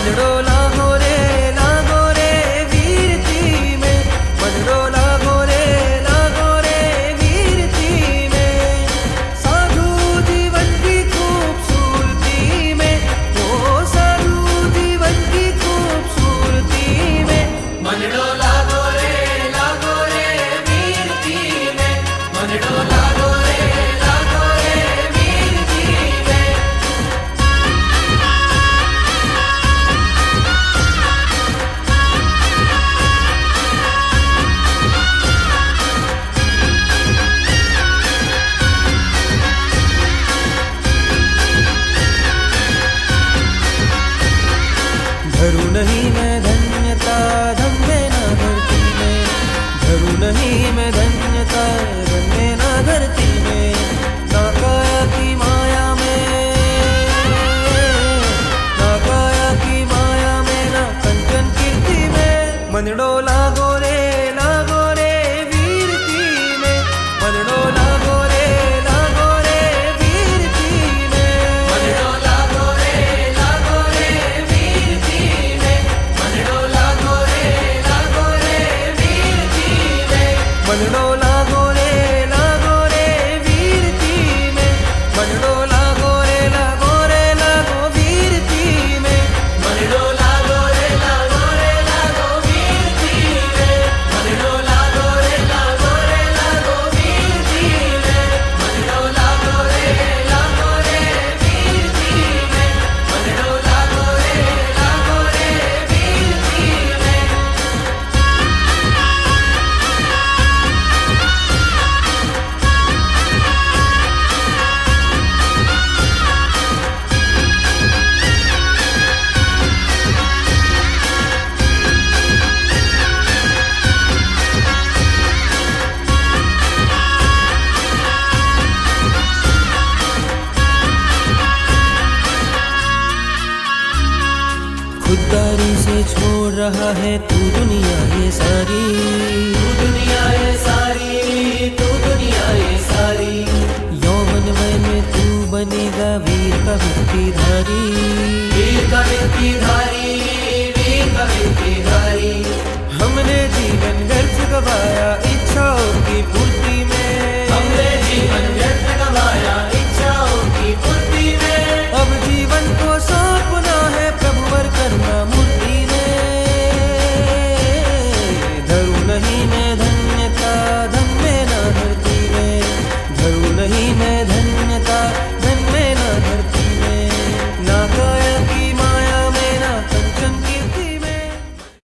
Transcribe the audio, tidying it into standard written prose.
मनडो लागो रे वीरती में, मनडो लागो रे वीरती में। साधु जीवन की खूबसूरती में, ओ साधु जीवन की खूबसूरती में। मनडो लागो रे वीरती में, मनडो लागो रे वीरती में। धरू नहीं मैं धन्यता धन में ना धरती में, धरू नहीं मैं धन्यता धन में ना धरती में। ना काया की माया में, ना काया की माया में, ना कंचन कीर्ति में। मनडो लागो रे वीरती में, मनडो लागो रे वीरती में। मनडो लागो रे वीरती में, मनडो लागो रे वीरती में। मनडो लागो रे वीरती में, मनडो लागो वीरती में। मनडो लागो रे वीरती में, मनडो लागो रे वीरती में। मनडो लागो रे वीरती में, मनडो लागो रे वीरती में। खुददारी से छोड़ रहा है तू दुनिया ये सारी, तू दुनिया ये सारी।